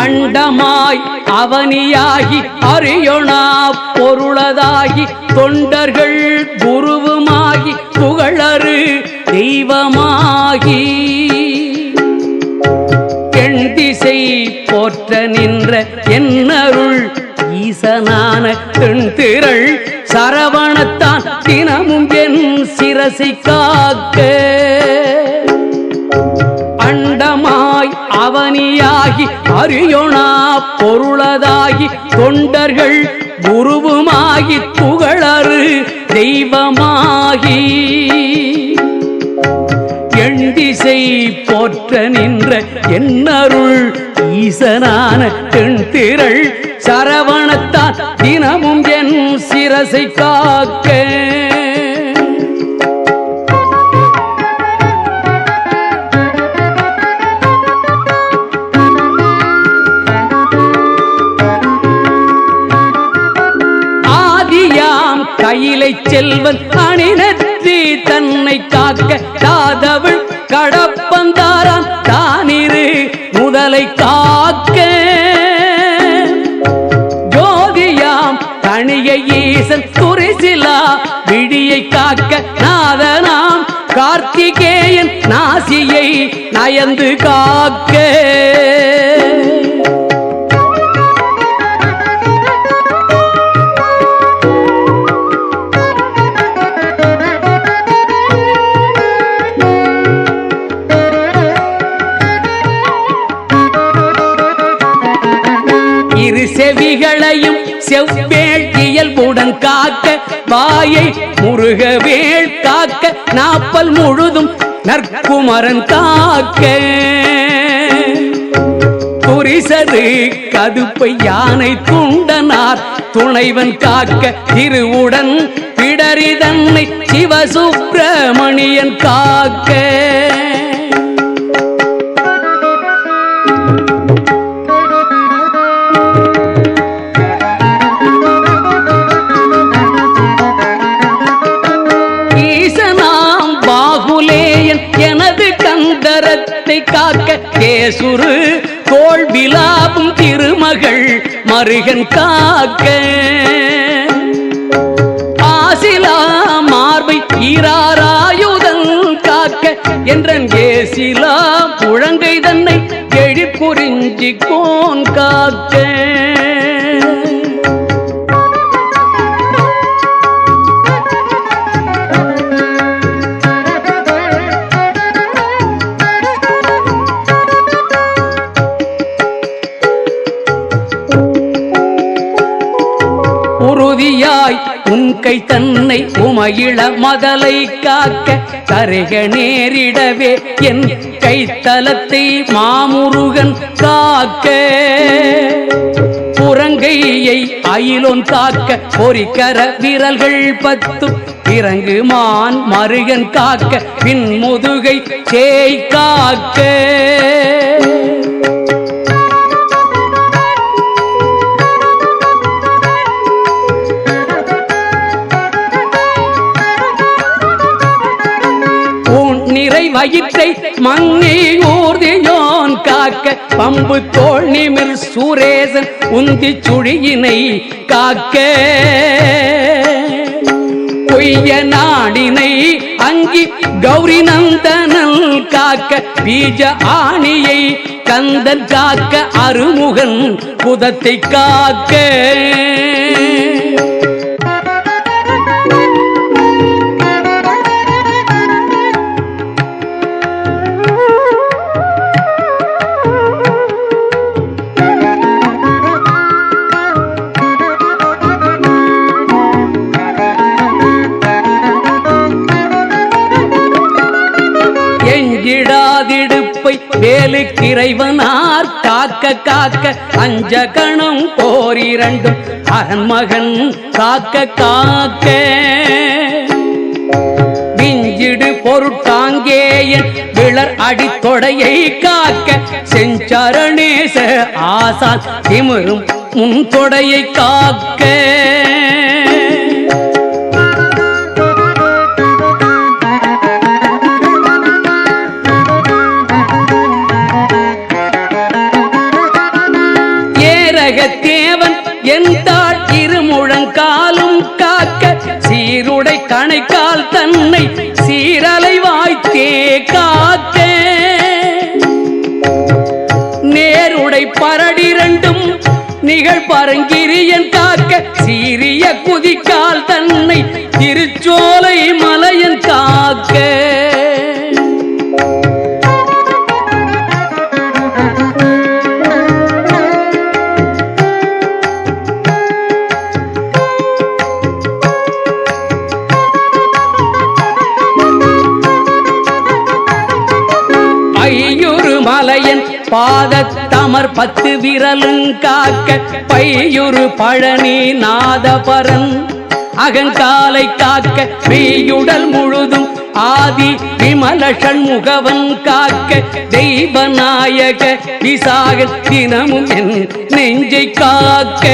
அண்டமாய் அவனியாகி அறியொணா பொருளதாகி தொண்டர்கள் குருவுமாகி புகழறு தெய்வமாகி எண் திசை போற்ற நின்ற என்னருள் ஈசனான தென்திரள் சரவணத்தான் தினமும் என் சிரசை காக்க அண்டமாய் அவனியாகி அறியொணா பொருளதாகி தொண்டர்கள் குருவுமாகி புகழறு தெய்வமாகி எண் திசை போற்ற நின்ற என்னருள் ஈசனான தென்திரள் சரவணத்தான் தினமும் என் சிரசை காக்க கையிலை செல்வன் அணிநெற்றி தன்னை காக்க தாதவள் கடப்பந்தாரான் தானிரு முதலை காக்க ஜோதியாம் தனிய ஈசன் துரிசிலா விழியை காக்க நாதனாம் கார்த்திகேயன் நாசியை நயந்து காக்க இரு செவிகளையும் செவ்வேள் இயல்புடன் காக்க வாயை முருகவேள் காக்க நாப்பல் முழுதும் நற்குமரன் காக்க புரிசரு கதுப்பை யானை துண்டனார் துணைவன் காக்க திருவுடன் பிடரி தன்னை சிவசுப்பிரமணியன் காக்க எனது கந்தரத்தை காக்க கேசுரு தோல் விலாவும் திருமகள் மருகன் காக்க ஆசிலா மார்பை ஈராராயுதன் காக்க என்றன் ஏசிலா முழங்கை தன்னை எழிற்புரிஞ்சி கோன் காக்க உறுதியாய் உன் கை தன்னை உமையிள மதலை காக்க கரைக நேரிடவே என் கைத்தலத்தை மாமுருகன் காக்க புறங்கையை அயிலோன் காக்க பொறிக்கர விரல்கள் 10 இறங்கு மான் மருகன் காக்க பின் முதுகை சேய் காக்க வயிற்றை மங்கை ஊர்தியோன் காக்க பம்பு தோள் நிமிர் சூரேசன் உந்தி சுழியினை காக்க பொய்ய நாடினை அங்கி கௌரி நந்தனல் காக்க பீஜ ஆணியை கந்தன் காக்க அருமுகன் புதத்தை காக்க வேலுக்கு இறைவனார் காக்க காக்க அஞ்ச கணம் போரிரண்டும் அரண்மகன் காக்க காக்க விஞ்சிடு பொருட்டாங்கேயன் விளர் அடித்தொடையை காக்க செஞ்சரணேச ஆசான் திமிரும் முன் தொடையை காக்க தேவன் எந்தாள் இருமுழங்காலும் காக்க சீருடை கணைக்கால் தன்னை சீரலை வாய்த்தே காக்க நேருடை பரடிரண்டும் நிகழ் பரங்கிரியன் காக்க சீரிய குதிக்கால் தன்னை திருச்சோலை மலையன் காக்க மலையன் பாதத்தமர் 10 விரலும் காக்க பையுறு பழனி நாதபரன் அகங்காலை காக்க மெய்யுடல் முழுதும் ஆதி விமல சண்முகவன் காக்க தெய்வநாயக விசாகன் தினமும் என் நெஞ்சை காக்க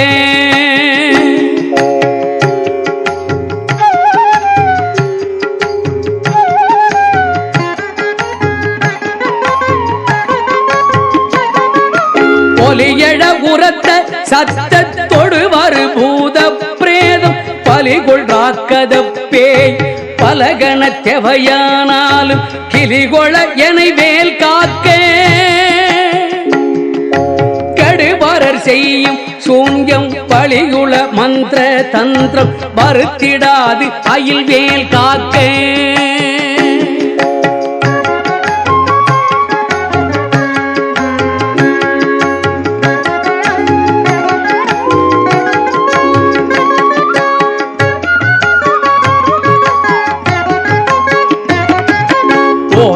ஒலியழ உரத்த சத்தத்தொடு வரு பூத பிரேதம் பலிகொள் ராக்கத பேய் பலகண தெவையானாலும் கிளிகொள எனை வேல் காக்க கடுபரர் செய்யும் சூன்யம் பலிகுள மந்திர தந்திரம் வருத்திடாது அயில் வேல் காக்க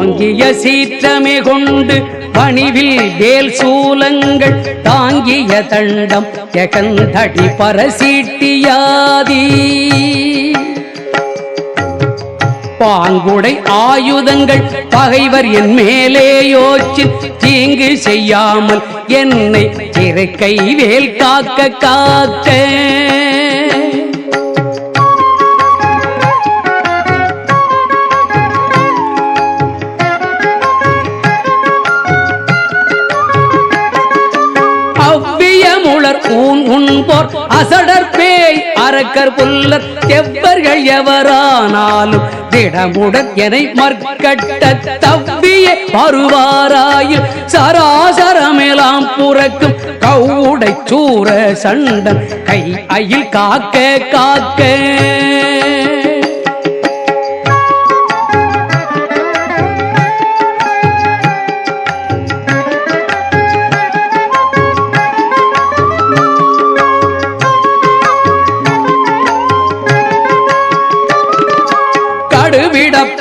ஓங்கிய சீற்றமே கொண்டு பணிவில் வேல் சூலங்கள் தாங்கிய தண்டம் எகந்தடி பரசீட்டியாதி பாங்குடை ஆயுதங்கள் பகைவர் என் மேலே யோச்சு தீங்கு செய்யாமல் என்னை திருக்கை வேல் காக்க காக்க உன்போர் அசடர் பேய் அரக்கர் புல்லர் எவர்கள் எவரானாலும் திடமுடன் எனை மற்கட்ட தவ்விய வருவாராயில் சராசரமெலாம் புறக்கும் கவுடை சூர சண்டன் கை அயில் காக்க காக்க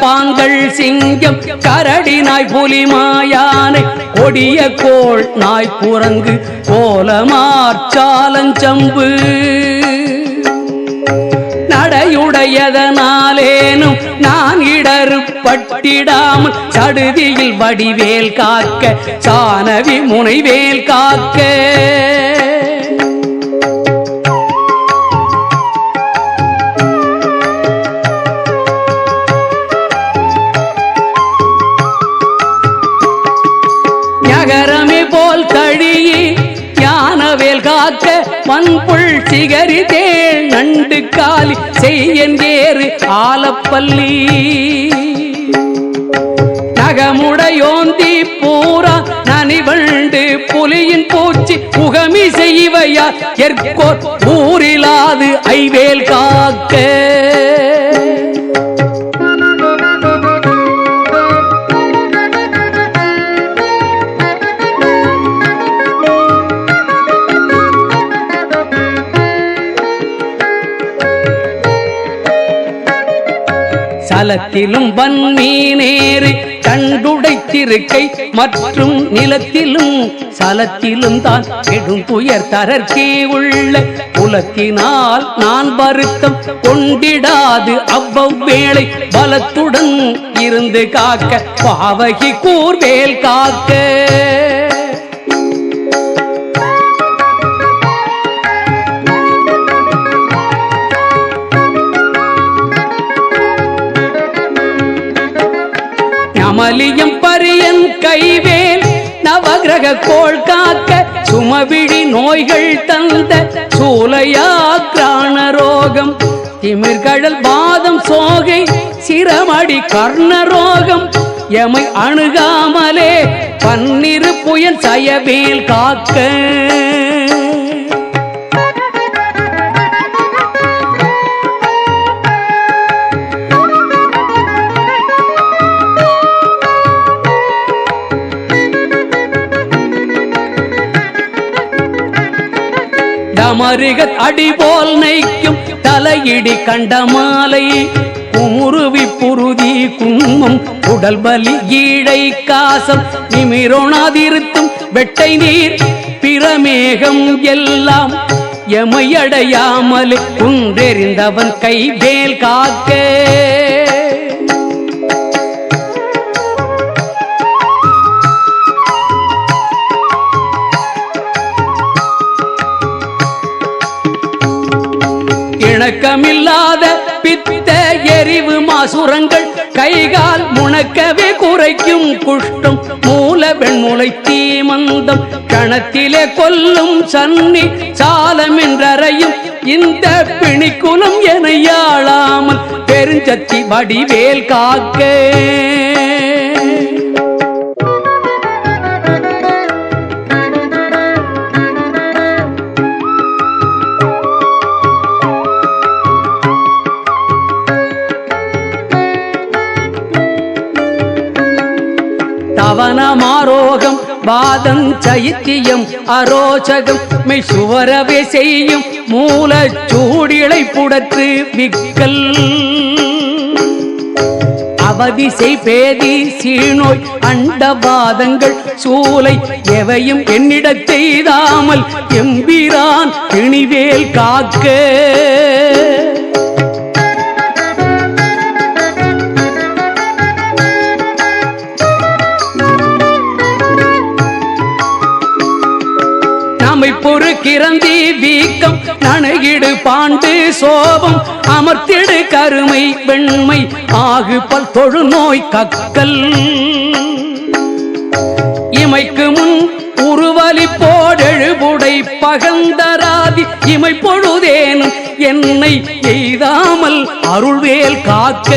பாங்கள் சிங்கம் கரடினாய் புலிமாயானை கொடிய கோள் நாய் குரங்கு கோலமார்ச்சாலஞ்சம்பு நடையுடையதனாலேனும் நான் இடறு பட்டிடாமல் சடுதியில் வடிவேல் காக்க சானவி முனைவேல் காக்க நகரமே போல் தழியே ஞானவேல் காக்க மண்புள் சிகரி தேள் நண்டு காலி செய்யேறு ஆலப்பள்ளி நகமுடையோந்தி பூரா நனிவண்டு புலியின் பூச்சி புகமி செய்வையா எற்கோர் ஊரிலாது ஐவேல் காக்க சலத்திலும் வன்மீனேறு தண்டுடைத்திருக்கை மற்றும் நிலத்திலும் சலத்திலும் தான் கெடும் துயர் தரற்கே உள்ள புலத்தினால் நான் வருத்தம் கொண்டிடாது அவ்வளை பலத்துடன் இருந்து காக்க பாவகி கூர்வேல் காக்க. அமலியம் பரியன் கைவேல் நவகிரக கோள் காக்க சுமவிழி நோய்கள் தந்த சூலையாக்ரான ரோகம் திமிர்கடல் பாதம் சோகை சிரமடி கர்ணரோகம் எமை அணுகாமலே பன்னிரு புயல் சயவேல் காக்க. மருகத் அடிபோல் நைக்கும் தலையிடி கண்டமாலை குமுருவி புருதி குன்மம் உடல் பலி ஈழை காசம் நிமிரோணாதிருத்தும் வெட்டை நீர் பிரமேகம் எல்லாம் எமையடையாமல் குன்றெறிந்தவன் கைவேல் காக்க. இணக்கமில்லாத பித்த எரிவு மாசுரங்கள் கைகால் முணக்கவே குறைக்கும் குஷ்டம் மூல வெண்முளை தீமந்தம் கணத்திலே கொல்லும் சன்னி சாலமென்றறையும் இந்த பிணிக்குலம் என யாழாமல் பெருஞ்சத்தி வடிவேல் காக்க. அவனமாரோகம் வாதம் சைத்தியம் அரோச்சகம் மெய் சுவரவே செய்யும் மூல சூடிளை புடற்று விக்கல் அவதிசை பேதி சீநோய் அண்டவாதங்கள் சூலை எவையும் என்னிடத்தெய்தாமல் எம்பிரான் பிணிவேல் காக்க. பொறுக்கிறந்தி வீக்கம் நனகிடு பாண்டு சோபம் அமர்த்திடு கருமை வெண்மை ஆகு பல் தொழு நோய் கக்கல் இமைக்கு முன் உருவலி போடெழுபுடை பகந்தராதி இமை பொழுதேனும் என்னை எய்தாமல் அருள்வேல் காக்க.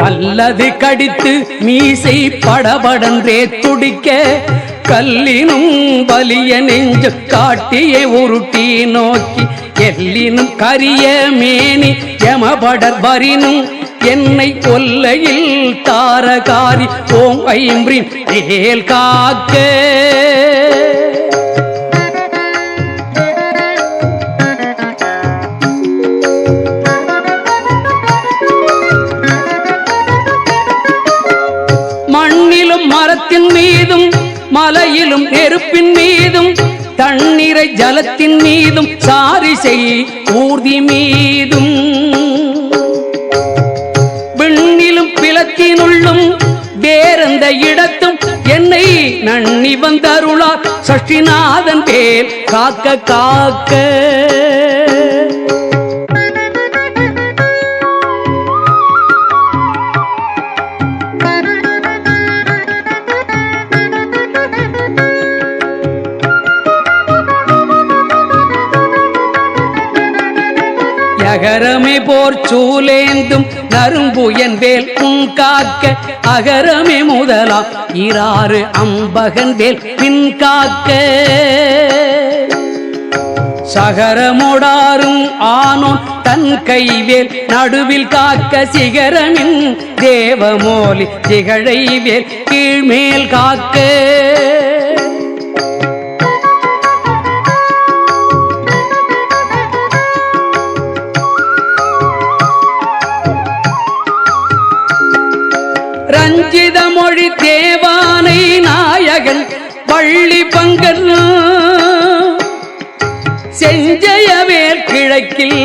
அல்லது கடித்து மீசை படபடன்றே துடிக்க கல்லினும் வலிய நெஞ்சு காட்டியே உருட்டி நோக்கி எல்லினும் கரிய மேனி யமபடர் வரினும் என்னை கொல்லையில் தாரகாரி ஓம் ஐம்ரின் வேல் காக்க. மரத்தின் மீதும் மலையிலும் நெருப்பின் மீதும் தண்ணீரை ஜலத்தின் மீதும் சாரிசை ஊர்தி மீதும் விண்ணிலும் பிளத்தினுள்ளும் வேறெந்த இடத்தும் என்னை நன்னி வந்தருளார் சஷ்டிநாதன் வேல் காக்க காக்க. அகரமே போர் சூலேந்தும் நரும்புயன் வேல் உன் காக்க அகரமே முதலாம் இராறு அம்பகன் வேல் பின் காக்க. சகரமோடாரும் ஆனோன் தன் கைவேல் நடுவில் காக்க சிகரமின் தேவமோலி திகழைவேல் கீழ்மேல் காக்க ரஞ்சித மொழி தேவானை நாயகன் பள்ளி பங்கன் செஞ்சயவேல் கிழக்கில்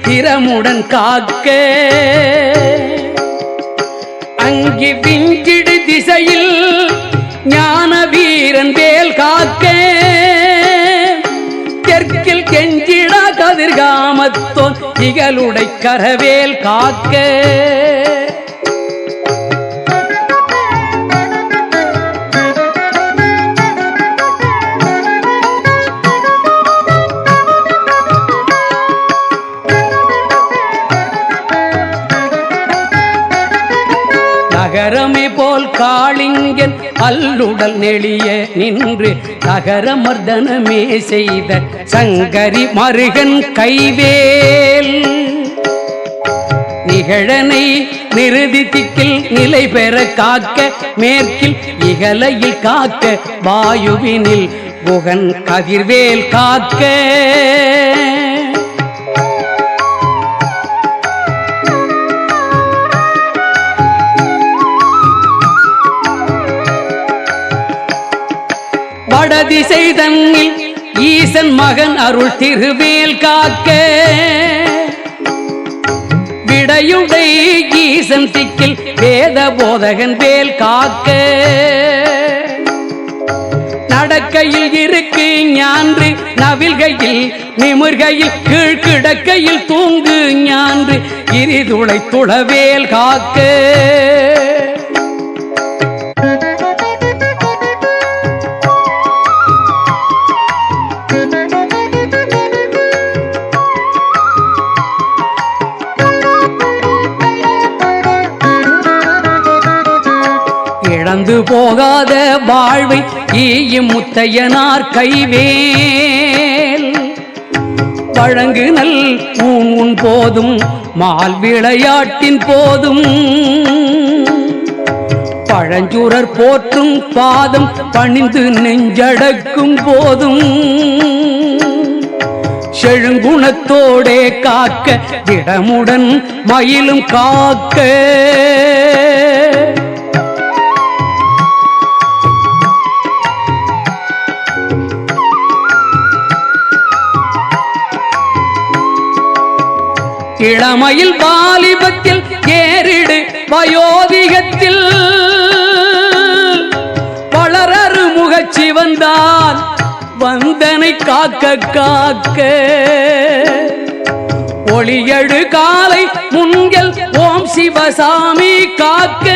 திறமுடன் காக்க அங்கி விஞ்சிடு திசையில் ஞான வீரன் வேல் காக்க தெற்கில் கெஞ்சிடா கதிர்காமத்தோன் இகலுடை கரவேல் காக்க நகரமே போல் காளிங்கன் அல்லுடல் நெளிய நின்று நகர மர்தனமே செய்த சங்கரி மருகன் கைவேல் நிகழனை நிறுதி திக்கில் நிலை பெற காக்க மேற்கில் இகலையில் காக்க வாயுவினில் புகன் கதிர்வேல் காக்க வடதிசை தன்னில் ஈசன் மகன் அருள் திருவேல் காக்க விடையுடை ஈசன் திக்கில் வேத போதகன் வேல் காக்க நடக்கையில் இருக்கு ஞான்று நவில்கையில் நிமிர்கையில் கீழ்கிடக்கையில் தூங்கு ஞான்று இரிதுளை துளவேல் காக்க இழந்து போகாத வாழ்வை ஈயும் முத்தையனார் கைவேல் வழங்கு நல் உன் போதும் மால் விளையாட்டின் போதும் பழஞ்சூரர் போற்றும் பாதம் பணிந்து நெஞ்சடக்கும் போதும் செழுங்குணத்தோடே காக்க திடமுடன் மயிலும் காக்க இளமையில் வாலிபத்தில் ஏறிடு வயோதிகத்தில் வளரறு முகச்சி வந்தான் வந்தனை காக்க காக்க ஒளியழு காலை முன்கள் ஓம் சிவசாமி காக்க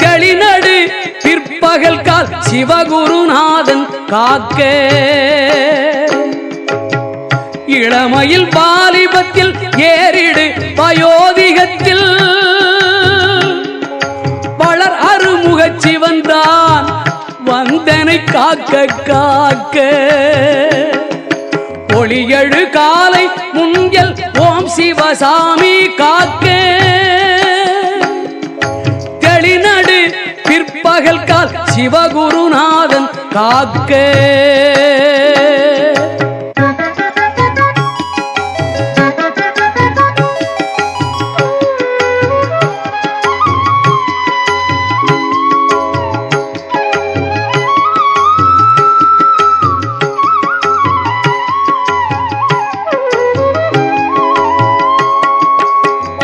களிநடு பிற்பகல் கால் சிவகுருநாதன் காக்க இளமையில் வாலிபத்தில் ஏறிடு வயோதிகத்தில் வளர் அருமுகச்சி வந்தான் வந்தனை காக்க காக்க ஒளியழு காலை முன்கள் ஓம் சிவசாமி காக்க தெளிநடு பிற்பகல் கால் சிவகுருநாதன் காக்க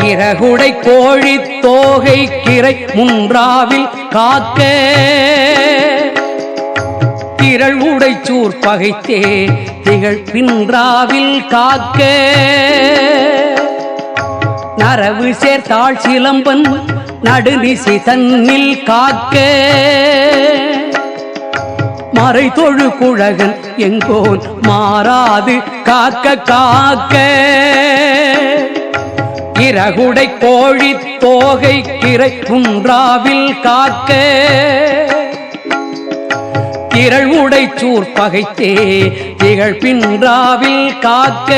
இறகுடை கோழி தோகை கிரை முன்றாவில் காக்க திரள் உடைச்சூர் பகைத்தே திகழ் பின்றாவில் காக்க நரவு சேர்த்தாள் சிலம்பன் நடுநிசி தன்னில் காக்க மறை தொழு குழகன் எங்கோன் மாறாது காக்க காக்க இறகுடை கோழி தோகை கிரை குன்றாவில் காக்க திரள் உடைச்சூர் பகைத்தே திகழ் பின்றாவில் காக்க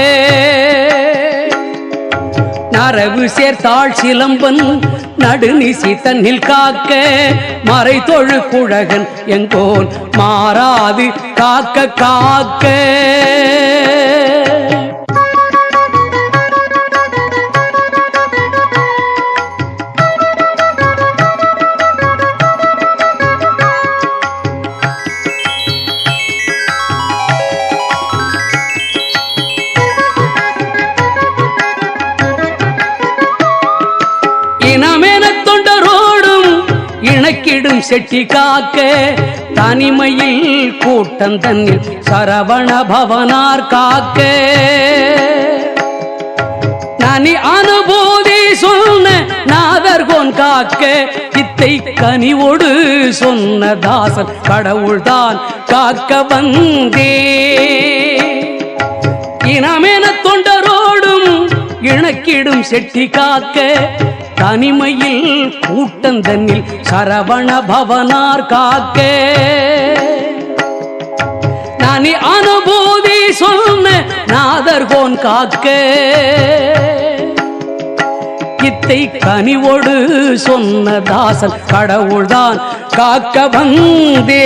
நரவு சேர்த்தாள் சிலம்பன் நடுநிசி தன்னில் காக்க மறை தொழு குழகன் எங்கோன் மாறாது காக்க காக்க இணக்கிடும் செட்டி காக்க தனிமையில் கூட்டம் தன்னில் சரவண பவனார் காக்க நனி அனுபூதி சொன்ன நாதர்கோன் காக்க இத்தை கனிவோடு சொன்ன தாசன் கடவுள்தான் காக்க வந்தே இனமென தொண்டரோடும் இணக்கிடும் செட்டி காக்க தனிமையில் கூட்டந்தன்னில் சரவண பவனார் காக்க நானி அனுபூதி சொன்ன நாதர்கோன் காக்க இத்தை கனிவோடு சொன்ன தாசன் கடவுள்தான் காக்க வந்தே